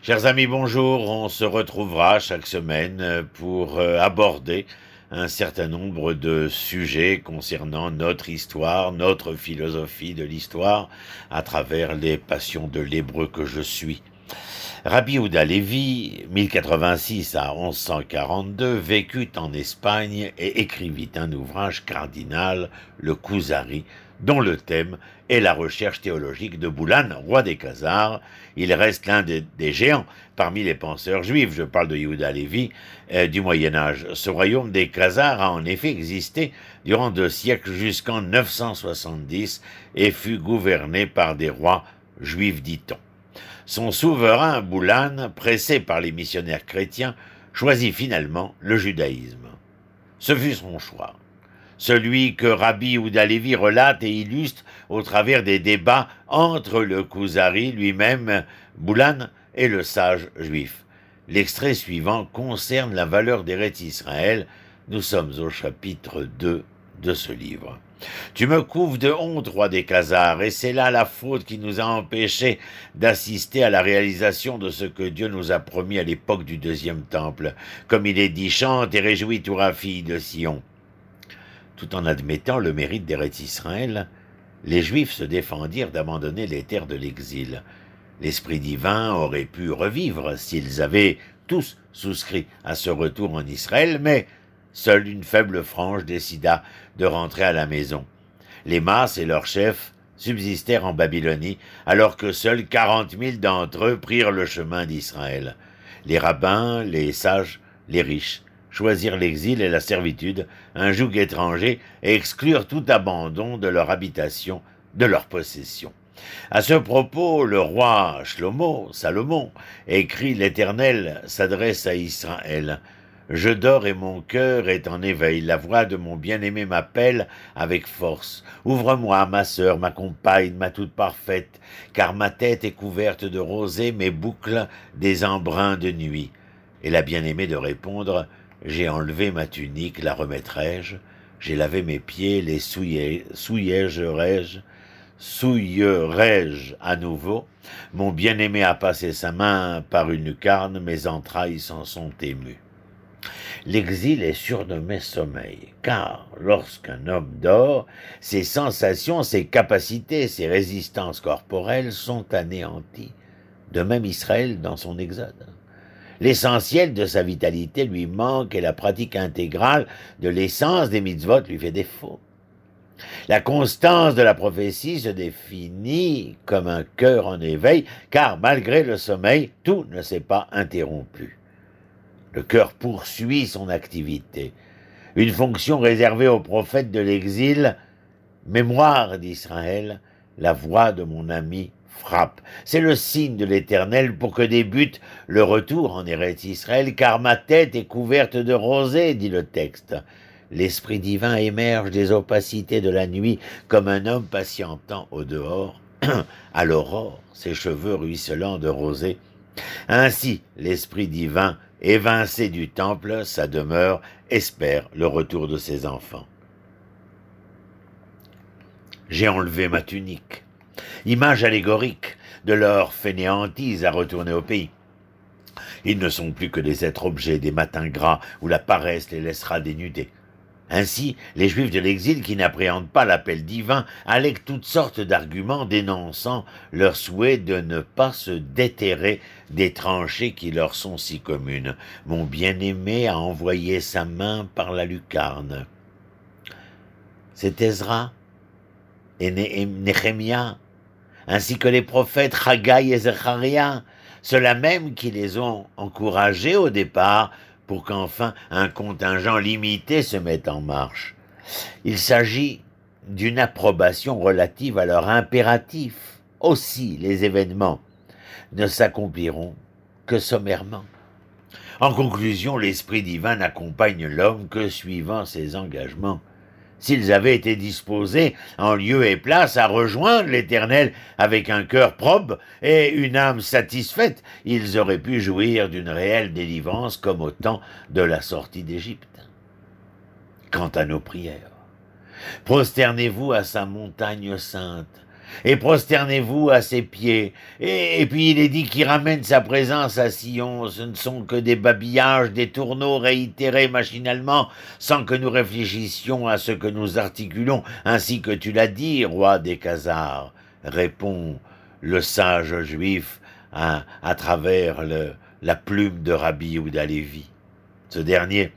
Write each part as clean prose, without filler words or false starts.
Chers amis, bonjour. On se retrouvera chaque semaine pour aborder un certain nombre de sujets concernant notre histoire, notre philosophie de l'histoire, à travers les passions de l'hébreu que je suis. Rabbi Yehuda Lévi, 1086 à 1142, vécut en Espagne et écrivit un ouvrage cardinal, le Kuzari, dont le thème est la recherche théologique de Boulan, roi des Khazars. Il reste l'un des géants parmi les penseurs juifs, je parle de Yehuda Lévi, du Moyen-Âge. Ce royaume des Khazars a en effet existé durant 2 siècles jusqu'en 970 et fut gouverné par des rois juifs, dit-on. Son souverain, Boulan, pressé par les missionnaires chrétiens, choisit finalement le judaïsme. Ce fut son choix, celui que Rabbi Yehuda Lévi relate et illustre au travers des débats entre le Kuzari lui-même, Boulan, et le sage juif. L'extrait suivant concerne la valeur d'Eretz Israël. Nous sommes au chapitre 2 de ce livre. Tu me couvres de honte, roi des Khazars, et c'est là la faute qui nous a empêchés d'assister à la réalisation de ce que Dieu nous a promis à l'époque du deuxième temple. Comme il est dit, chante et réjouis-toi, fille de Sion. Tout en admettant le mérite d'Eretz Israël, les Juifs se défendirent d'abandonner les terres de l'exil. L'Esprit divin aurait pu revivre s'ils avaient tous souscrit à ce retour en Israël, mais seule une faible frange décida de rentrer à la maison. Les masses et leurs chefs subsistèrent en Babylonie, alors que seuls 40 000 d'entre eux prirent le chemin d'Israël. Les rabbins, les sages, les riches choisirent l'exil et la servitude, un joug étranger, et exclurent tout abandon de leur habitation, de leur possession. À ce propos, le roi Salomon, écrit « L'Éternel s'adresse à Israël. Je dors et mon cœur est en éveil. La voix de mon bien-aimé m'appelle avec force. Ouvre-moi, ma sœur, ma compagne, ma toute parfaite, car ma tête est couverte de rosée, mes boucles des embruns de nuit. » Et la bien-aimée de répondre « J'ai enlevé ma tunique, la remettrai-je? J'ai lavé mes pieds, les souillerai-je à nouveau? Mon bien-aimé a passé sa main par une lucarne, mes entrailles s'en sont émues. » L'exil est surnommé sommeil, car lorsqu'un homme dort, ses sensations, ses capacités, ses résistances corporelles sont anéanties. De même Israël dans son exode. L'essentiel de sa vitalité lui manque et la pratique intégrale de l'essence des mitzvot lui fait défaut. La constance de la prophétie se définit comme un cœur en éveil, car malgré le sommeil, tout ne s'est pas interrompu. Le cœur poursuit son activité. Une fonction réservée aux prophètes de l'exil, mémoire d'Israël, la voix de mon ami frappe. C'est le signe de l'Éternel pour que débute le retour en Eretz Israël, car ma tête est couverte de rosée, dit le texte. L'Esprit divin émerge des opacités de la nuit comme un homme patientant au dehors, à l'aurore, ses cheveux ruisselants de rosée. Ainsi, l'Esprit divin, évincé du temple, sa demeure, espère le retour de ses enfants. J'ai enlevé ma tunique, image allégorique de leur fainéantise à retourner au pays. Ils ne sont plus que des êtres objets des matins gras où la paresse les laissera dénudés. Ainsi, les Juifs de l'exil qui n'appréhendent pas l'appel divin allèguent toutes sortes d'arguments dénonçant leur souhait de ne pas se déterrer des tranchées qui leur sont si communes. Mon bien-aimé a envoyé sa main par la lucarne. C'est Ezra et Néhémia, ainsi que les prophètes Haggai et Zacharia, ceux-là même qui les ont encouragés au départ pour qu'enfin un contingent limité se mette en marche. Il s'agit d'une approbation relative à leur impératif. Aussi, les événements ne s'accompliront que sommairement. En conclusion, l'Esprit divin n'accompagne l'homme que suivant ses engagements. S'ils avaient été disposés, en lieu et place, à rejoindre l'Éternel avec un cœur probe et une âme satisfaite, ils auraient pu jouir d'une réelle délivrance comme au temps de la sortie d'Égypte. Quant à nos prières, prosternez-vous à sa montagne sainte, et prosternez-vous à ses pieds. Et puis il est dit qu'il ramène sa présence à Sion. Ce ne sont que des babillages, des tourneaux réitérés machinalement, sans que nous réfléchissions à ce que nous articulons, ainsi que tu l'as dit, roi des Khazars, répond le sage juif à travers la plume de Rabbi Yehuda Lévi. Ce dernier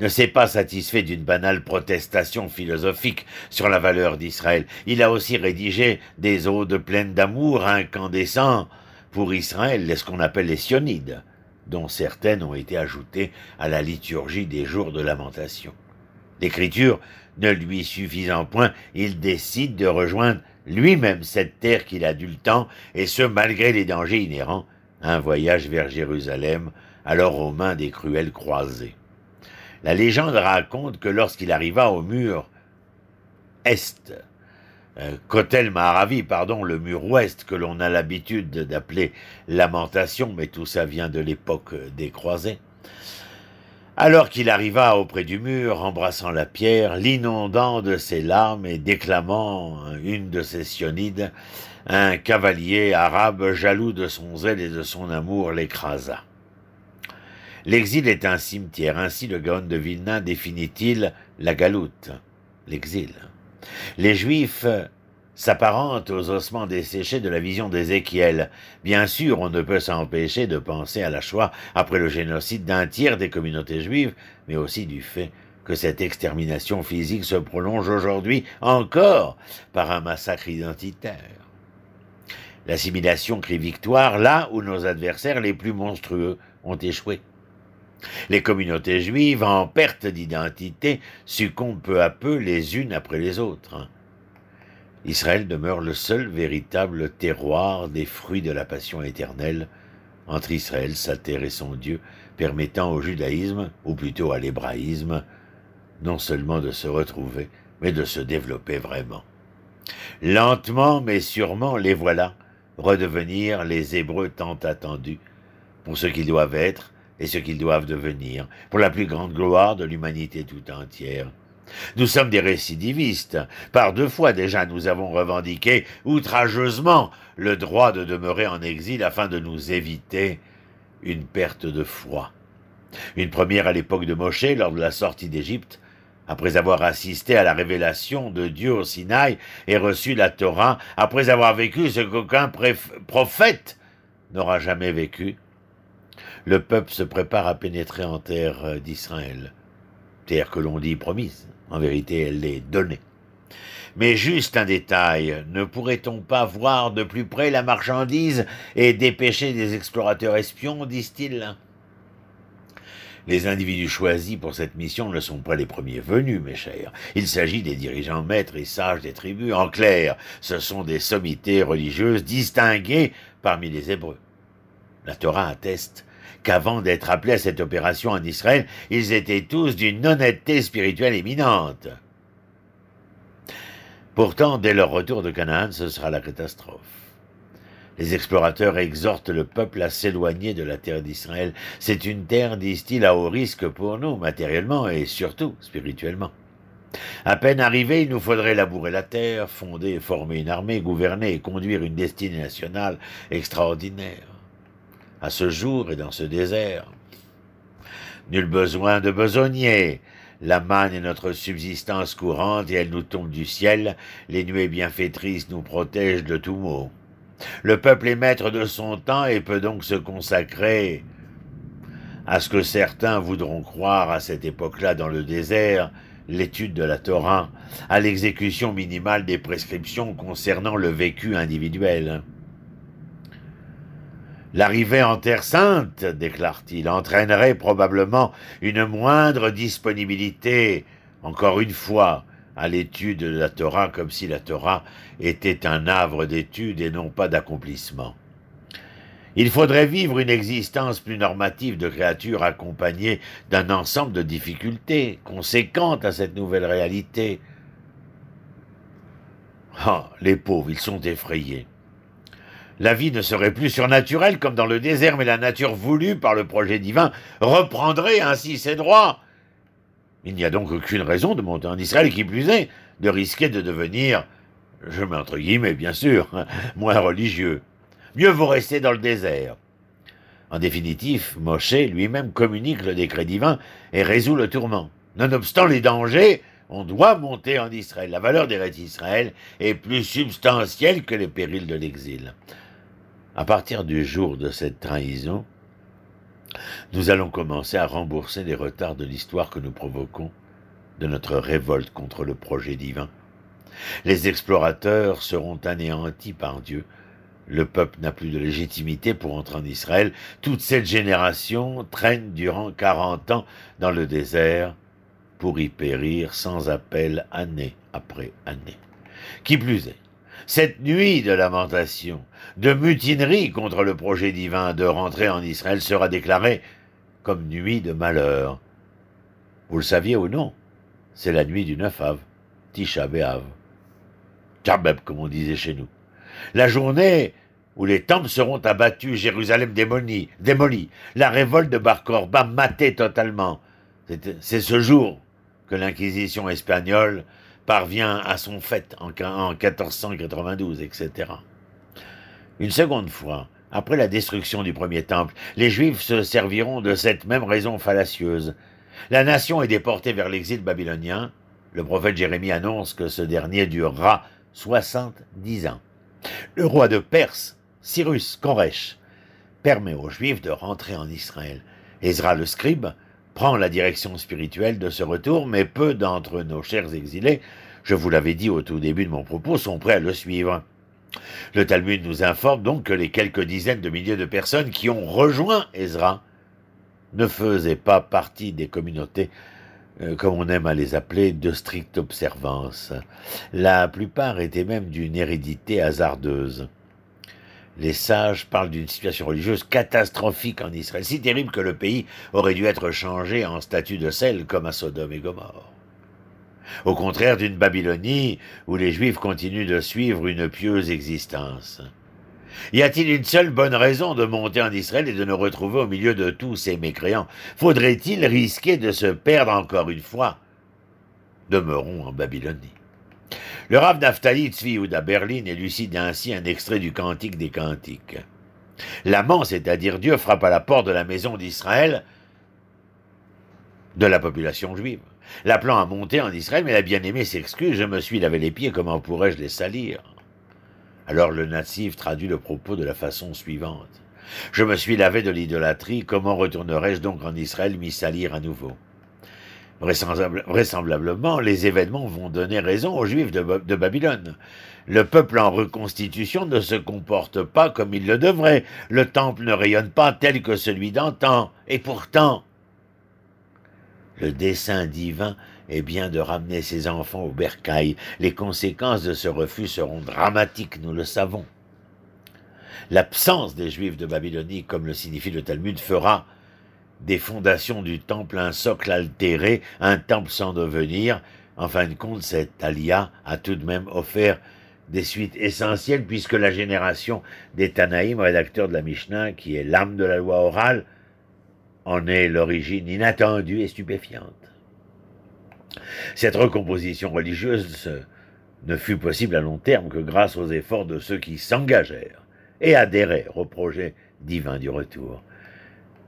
ne s'est pas satisfait d'une banale protestation philosophique sur la valeur d'Israël. Il a aussi rédigé des odes pleines d'amour incandescent pour Israël, ce qu'on appelle les Sionides, dont certaines ont été ajoutées à la liturgie des jours de lamentation. L'écriture ne lui suffisant point, il décide de rejoindre lui-même cette terre qu'il a dû le temps, et ce malgré les dangers inhérents à un voyage vers Jérusalem, alors aux mains des cruelles croisés. La légende raconte que lorsqu'il arriva au mur est, Kotel Maharavi, pardon, le mur ouest que l'on a l'habitude d'appeler Lamentation, mais tout ça vient de l'époque des croisés. Alors qu'il arriva auprès du mur, embrassant la pierre, l'inondant de ses larmes et déclamant une de ses sionides, un cavalier arabe jaloux de son zèle et de son amour l'écrasa. L'exil est un cimetière, ainsi le Gaon de Vilna définit-il la galoute, l'exil. Les Juifs s'apparentent aux ossements desséchés de la vision d'Ézéchiel. Bien sûr, on ne peut s'empêcher de penser à la Shoah après le génocide d'un tiers des communautés juives, mais aussi du fait que cette extermination physique se prolonge aujourd'hui encore par un massacre identitaire. L'assimilation crie victoire là où nos adversaires les plus monstrueux ont échoué. Les communautés juives, en perte d'identité, succombent peu à peu les unes après les autres. Israël demeure le seul véritable terroir des fruits de la passion éternelle entre Israël, sa terre et son Dieu, permettant au judaïsme, ou plutôt à l'hébraïsme, non seulement de se retrouver, mais de se développer vraiment. Lentement mais sûrement, les voilà redevenir les Hébreux tant attendus, pour ce qu'ils doivent être et ce qu'ils doivent devenir, pour la plus grande gloire de l'humanité tout entière. Nous sommes des récidivistes. Par 2 fois déjà, nous avons revendiqué outrageusement le droit de demeurer en exil afin de nous éviter une perte de foi. Une première à l'époque de Moshe, lors de la sortie d'Égypte, après avoir assisté à la révélation de Dieu au Sinaï et reçu la Torah, après avoir vécu ce qu'aucun prophète n'aura jamais vécu, le peuple se prépare à pénétrer en terre d'Israël, terre que l'on dit promise. En vérité, elle l'est donnée. Mais juste un détail, ne pourrait-on pas voir de plus près la marchandise et dépêcher des explorateurs espions, disent-ils? Les individus choisis pour cette mission ne sont pas les premiers venus, mes chers. Il s'agit des dirigeants maîtres et sages des tribus. En clair, ce sont des sommités religieuses distinguées parmi les Hébreux. La Torah atteste qu'avant d'être appelés à cette opération en Israël, ils étaient tous d'une honnêteté spirituelle éminente. Pourtant, dès leur retour de Canaan, ce sera la catastrophe. Les explorateurs exhortent le peuple à s'éloigner de la terre d'Israël. C'est une terre, disent-ils, à haut risque pour nous, matériellement et surtout spirituellement. À peine arrivés, il nous faudrait labourer la terre, fonder et former une armée, gouverner et conduire une destinée nationale extraordinaire. À ce jour et dans ce désert, nul besoin de besogner. La manne est notre subsistance courante et elle nous tombe du ciel. Les nuées bienfaitrices nous protègent de tout maux. Le peuple est maître de son temps et peut donc se consacrer à ce que certains voudront croire à cette époque-là dans le désert, l'étude de la Torah, à l'exécution minimale des prescriptions concernant le vécu individuel. L'arrivée en Terre Sainte, déclare-t-il, entraînerait probablement une moindre disponibilité, encore une fois, à l'étude de la Torah, comme si la Torah était un havre d'étude et non pas d'accomplissement. Il faudrait vivre une existence plus normative de créatures accompagnée d'un ensemble de difficultés conséquentes à cette nouvelle réalité. Ah, les pauvres, ils sont effrayés. La vie ne serait plus surnaturelle comme dans le désert, mais la nature voulue par le projet divin reprendrait ainsi ses droits. Il n'y a donc aucune raison de monter en Israël, qui plus est, de risquer de devenir je mets entre guillemets bien sûr, moins religieux. Mieux vaut rester dans le désert. En définitive, Moshe lui-même communique le décret divin et résout le tourment. Nonobstant les dangers, on doit monter en Israël. La valeur d'Eretz Israël est plus substantielle que les périls de l'exil. À partir du jour de cette trahison, nous allons commencer à rembourser les retards de l'histoire que nous provoquons de notre révolte contre le projet divin. Les explorateurs seront anéantis par Dieu. Le peuple n'a plus de légitimité pour entrer en Israël. Toute cette génération traîne durant 40 ans dans le désert pour y périr sans appel année après année. Qui plus est, cette nuit de lamentation, de mutinerie contre le projet divin de rentrer en Israël sera déclarée comme nuit de malheur. Vous le saviez ou non? C'est la nuit du 9 Av, Tisha B'Av. Karbeb, comme on disait chez nous. La journée où les temples seront abattus, Jérusalem démolie, la révolte de Bar Korba matée totalement. C'est ce jour que l'Inquisition espagnole parvient à son fait en 1492, etc. Une seconde fois, après la destruction du premier temple, les Juifs se serviront de cette même raison fallacieuse. La nation est déportée vers l'exil babylonien. Le prophète Jérémie annonce que ce dernier durera 70 ans. Le roi de Perse, Cyrus Koresh, permet aux Juifs de rentrer en Israël. Ezra le scribe prend la direction spirituelle de ce retour, mais peu d'entre nos chers exilés, je vous l'avais dit au tout début de mon propos, sont prêts à le suivre. Le Talmud nous informe donc que les quelques dizaines de milliers de personnes qui ont rejoint Ezra ne faisaient pas partie des communautés, comme on aime à les appeler, de stricte observance. La plupart étaient même d'une hérédité hasardeuse. Les sages parlent d'une situation religieuse catastrophique en Israël, si terrible que le pays aurait dû être changé en statue de sel comme à Sodome et Gomorrhe. Au contraire d'une Babylonie où les Juifs continuent de suivre une pieuse existence. Y a-t-il une seule bonne raison de monter en Israël et de nous retrouver au milieu de tous ces mécréants? Faudrait-il risquer de se perdre encore une fois? Demeurons en Babylonie. Le Rav Naftali Tzvi Yehuda Berlin élucide ainsi un extrait du Cantique des Cantiques. L'amant, c'est-à-dire Dieu, frappe à la porte de la maison d'Israël de la population juive, l'appelant à monter en Israël, mais la bien-aimée s'excuse, « Je me suis lavé les pieds, comment pourrais-je les salir ?» Alors le natif traduit le propos de la façon suivante. « Je me suis lavé de l'idolâtrie, comment retournerai-je donc en Israël m'y salir à nouveau ?» Vraisemblablement, les événements vont donner raison aux Juifs de Babylone. Le peuple en reconstitution ne se comporte pas comme il le devrait. Le temple ne rayonne pas tel que celui d'antan. Et pourtant, le dessein divin est bien de ramener ses enfants au bercail. Les conséquences de ce refus seront dramatiques, nous le savons. L'absence des Juifs de Babylonie, comme le signifie le Talmud, fera des fondations du temple un socle altéré, un temple sans devenir. En fin de compte, cette alia a tout de même offert des suites essentielles, puisque la génération des Tanaïm, rédacteurs de la Mishnah, qui est l'âme de la loi orale, en est l'origine inattendue et stupéfiante. Cette recomposition religieuse ne fut possible à long terme que grâce aux efforts de ceux qui s'engagèrent et adhérèrent au projet divin du retour.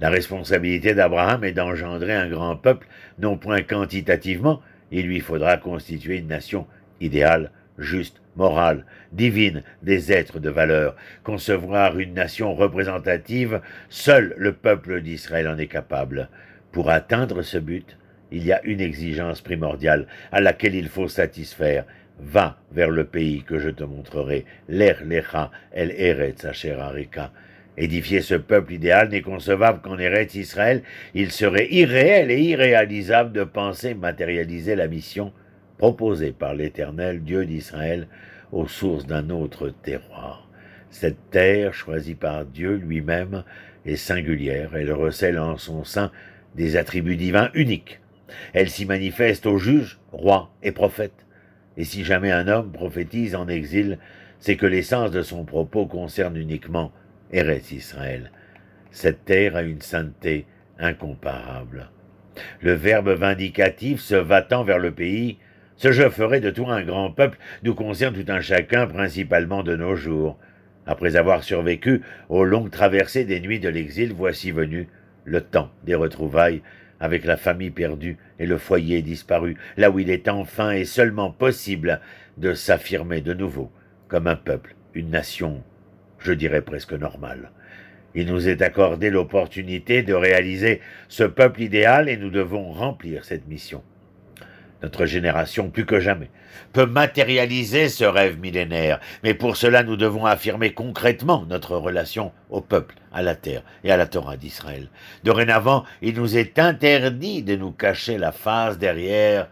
La responsabilité d'Abraham est d'engendrer un grand peuple, non point quantitativement, il lui faudra constituer une nation idéale, juste, morale, divine, des êtres de valeur. Concevoir une nation représentative, seul le peuple d'Israël en est capable. Pour atteindre ce but, il y a une exigence primordiale à laquelle il faut satisfaire. Va vers le pays que je te montrerai, l'Er Lecha, El Eretz Asher Areka. Édifier ce peuple idéal n'est concevable qu'en Eretz Israël. Il serait irréel et irréalisable de penser matérialiser la mission proposée par l'Éternel, Dieu d'Israël, aux sources d'un autre terroir. Cette terre, choisie par Dieu lui-même, est singulière. Elle recèle en son sein des attributs divins uniques. Elle s'y manifeste aux juges, rois et prophètes. Et si jamais un homme prophétise en exil, c'est que l'essence de son propos concerne uniquement Eretz Israël. Cette terre a une sainteté incomparable. Le verbe vindicatif, se va-t'en vers le pays, Ce je ferai de toi un grand peuple nous concerne tout un chacun, principalement de nos jours. Après avoir survécu aux longues traversées des nuits de l'exil, voici venu le temps des retrouvailles, avec la famille perdue et le foyer disparu, là où il est enfin et seulement possible de s'affirmer de nouveau comme un peuple, une nation, je dirais presque normale. Il nous est accordé l'opportunité de réaliser ce peuple idéal et nous devons remplir cette mission. Notre génération, plus que jamais, peut matérialiser ce rêve millénaire, mais pour cela nous devons affirmer concrètement notre relation au peuple, à la terre et à la Torah d'Israël. Dorénavant, il nous est interdit de nous cacher la face derrière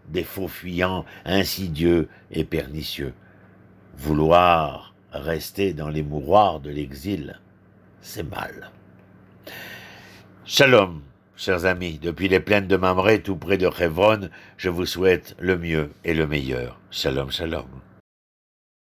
des faux fuyants insidieux et pernicieux. Vouloir rester dans les mouroirs de l'exil, c'est mal. Shalom, chers amis, depuis les plaines de Mamré, tout près de Hebron, je vous souhaite le mieux et le meilleur. Shalom, shalom.